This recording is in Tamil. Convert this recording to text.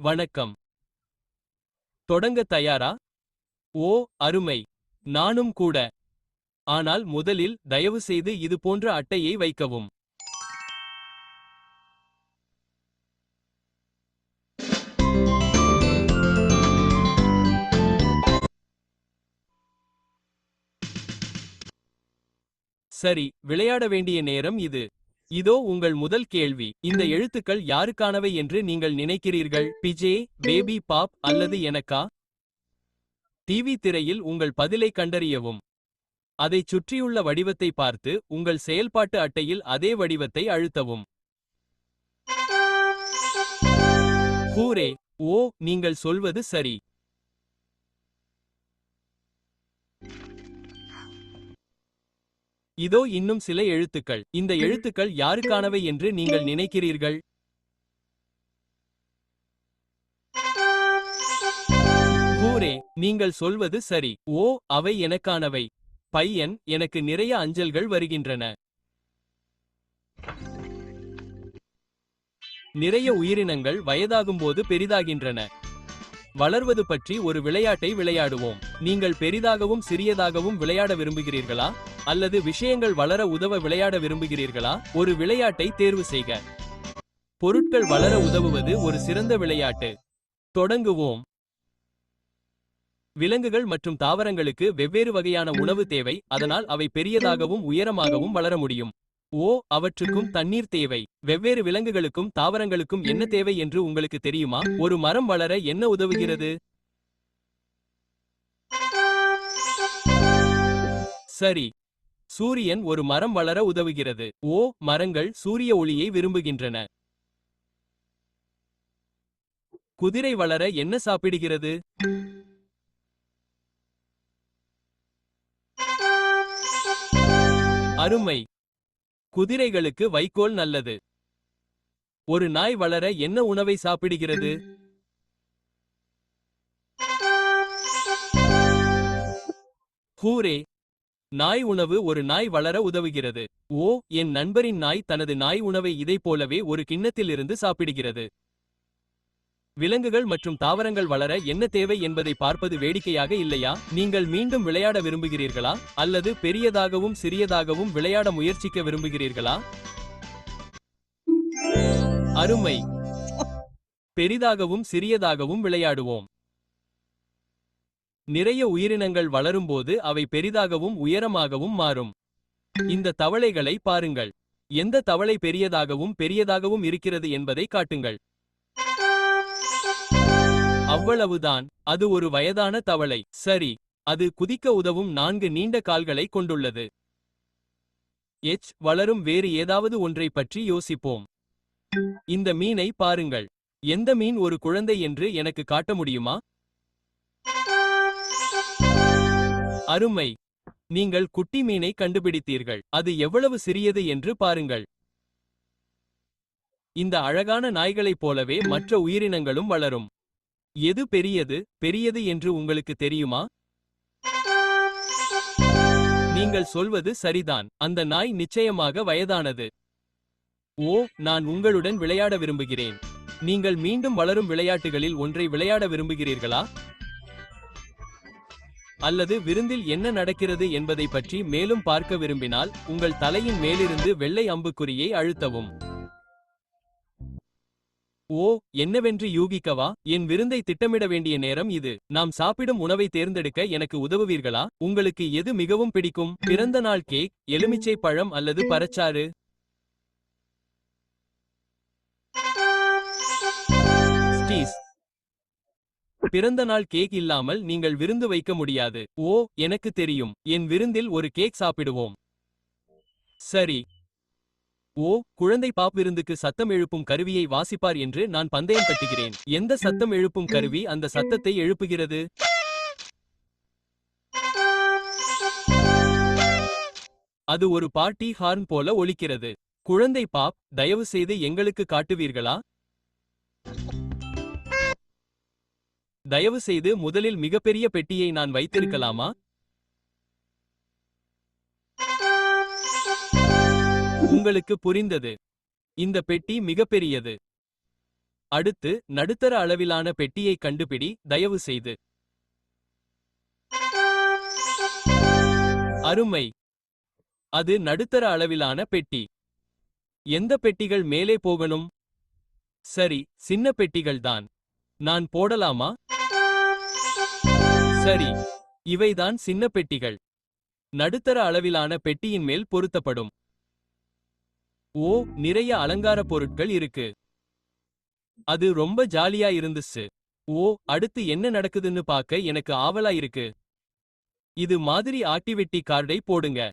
வணக்கம். தொடங்க தயாரா? ஓ, அருமை. நானும் கூட. ஆனால் முதலில் தயவு செய்து இது போன்ற அட்டையை வைக்கவும். சரி, விளையாட வேண்டிய நேரம் இது. இதோ உங்கள் முதல் கேள்வி. இந்த எழுத்துக்கள் யாருக்கானவை என்று நீங்கள் நினைக்கிறீர்கள்? பிஜே, பேபி பாப் அல்லது எனக்கா? டிவி திரையில் உங்கள் பதிலை கண்டறியவும். அதைச் சுற்றியுள்ள வடிவத்தை பார்த்து உங்கள் செயல்பாட்டு அட்டையில் அதே வடிவத்தை அழுத்தவும். ஹூரே! ஓ, நீங்கள் சொல்வது சரி. இதோ இன்னும் சில எழுத்துக்கள். இந்த எழுத்துக்கள் யாருக்கானவை என்று நீங்கள் நினைக்கிறீர்கள்? ஹூரே! நீங்கள் சொல்வது சரி. ஓ, அவை எனக்கானவை. பையன், எனக்கு நிறைய அஞ்சல்கள் வருகின்றன. நிறைய உயிரினங்கள் வயதாகும்போது பெரிதாகின்றன. வளர்வது பற்றி ஒரு விளையாட்டை விளையாடுவோம். நீங்கள் பெரிதாகவும் சிறியதாகவும் விளையாட விரும்புகிறீர்களா? அல்லது விஷயங்கள் வளர உதவ விளையாட விரும்புகிறீர்களா? ஒரு விளையாட்டை தேர்வு செய்க. பொருட்கள் வளர உதவுவது ஒரு சிறந்த விளையாட்டு. தொடங்குவோம். விலங்குகள் மற்றும் தாவரங்களுக்கு வெவ்வேறு வகையான உணவு தேவை, அதனால் அவை பெரியதாகவும் உயரமாகவும் வளர முடியும். ஓ, அவற்றுக்கும் தண்ணீர் தேவை. வெவ்வேறு விலங்குகளுக்கும் தாவரங்களுக்கும் என்ன தேவை என்று உங்களுக்கு தெரியுமா? ஒரு மரம் வளர என்ன உதவுகிறது? சரி. சூரியன் ஒரு மரம் வளர உதவுகிறது. ஓ, மரங்கள் சூரிய ஒளியை விரும்புகின்றன. குதிரை வளர என்ன சாப்பிடுகிறது? அருமை. குதிரைகளுக்கு வைக்கோல் நல்லது. ஒரு நாய் வளர என்ன உணவை சாப்பிடுகிறது? ஹூரே! நாய் உணவு ஒரு நாய் வளர உதவுகிறது. ஓ, என் நண்பரின் நாய் தனது நாய் உணவை இதைப் போலவே ஒரு கிண்ணத்திலிருந்து சாப்பிடுகிறது. விலங்குகள் மற்றும் தாவரங்கள் வளர என்ன தேவை என்பதை பார்ப்பது வேடிக்கையாக இல்லையா? நீங்கள் மீண்டும் விளையாட விரும்புகிறீர்களா? அல்லது பெரியதாகவும் சிறியதாகவும் விளையாட முயற்சிக்க விரும்புகிறீர்களா? அருமை. பெரிதாகவும் சிறியதாகவும் விளையாடுவோம். நிறைய உயிரினங்கள் வளரும்போது அவை பெரிதாகவும் உயரமாகவும் மாறும். இந்த தவளைகளை பாருங்கள். எந்த தவளை பெரியதாகவும் இருக்கிறது என்பதை காட்டுங்கள். அவ்வளவுதான். அது ஒரு வயதான தவளை. சரி. அது குதிக்க உதவும் 4 நீண்ட கால்களை கொண்டுள்ளது. வளரும் வேறு ஏதாவது ஒன்றை பற்றி யோசிப்போம். இந்த மீனை பாருங்கள். எந்த மீன் ஒரு குழந்தை என்று எனக்கு காட்ட முடியுமா? அருமை. நீங்கள் குட்டி மீனை கண்டுபிடித்தீர்கள். அது எவ்வளவு சிறியது என்று பாருங்கள். இந்த அழகான நாய்களைப் போலவே மற்ற உயிரினங்களும் வளரும். எது பெரியது என்று உங்களுக்கு தெரியுமா? நீங்கள் சொல்வது சரிதான். அந்த நாய் நிச்சயமாக வயதானது. ஓ, நான் உங்களுடன் விளையாட விரும்புகிறேன். நீங்கள் மீண்டும் வளரும் விளையாட்டுகளில் ஒன்றை விளையாட விரும்புகிறீர்களா? அல்லது விருந்தில் என்ன நடக்கிறது என்பதை பற்றி மேலும் பார்க்க விரும்பினால் உங்கள் தலையின் மேலிருந்து வெள்ளை அம்புக்குறியை அழுத்தவும். ஓ, என்னவென்று யூகிக்கவா? என் விருந்தை திட்டமிட வேண்டிய நேரம் இது. நாம் சாப்பிடும் உணவை தேர்ந்தெடுக்க எனக்கு உதவுவீர்களா? உங்களுக்கு எது மிகவும் பிடிக்கும்? பிறந்த நாள் கேக், எலுமிச்சை பழம் அல்லது பழச்சாறு? ஸ்டீஸ். பிறந்த நாள் கேக் இல்லாமல் நீங்கள் விருந்து வைக்க முடியாது. ஓ, எனக்கு தெரியும். என் விருந்தில் ஒரு கேக் சாப்பிடுவோம். சரி. ஓ, குழந்தை பாப் விருந்துக்கு சத்தம் எழுப்பும் கருவியை வாசிப்பார் என்று நான் பந்தயம் கட்டுகிறேன். எந்த சத்தம் எழுப்பும் கருவி அந்த சத்தத்தை எழுப்புகிறது? அது ஒரு பார்ட்டி ஹார்ன் போல ஒலிக்கிறது. குழந்தை பாப், தயவு செய்து எங்களுக்கு காட்டுவீர்களா? தயவு செய்து முதலில் மிகப்பெரிய பெட்டியை நான் வைத்திருக்கலாமா? உங்களுக்கு புரிந்தது. இந்த பெட்டி மிகப்பெரியது. அடுத்து நடுத்தர அளவிலான பெட்டியை கண்டுபிடி தயவு செய்து. அருமை. அது நடுத்தர அளவிலான பெட்டி. எந்த பெட்டிகள் மேலே போகணும்? சரி, சின்ன பெட்டிகள்தான். நான் போடலாமா? சரி, இவைதான் சின்ன பெட்டிகள். நடுத்தர அளவிலான பெட்டியின் மேல் பொருத்தப்படும். ஓ, நிறைய அலங்கார பொருட்கள் இருக்கு. அது ரொம்ப ஜாலியா இருந்துச்சு. ஓ, அடுத்து என்ன நடக்குதுன்னு பார்க்க எனக்கு ஆவலா இருக்கு. இது மாதிரி ஆக்டிவிட்டி கார்டை போடுங்க.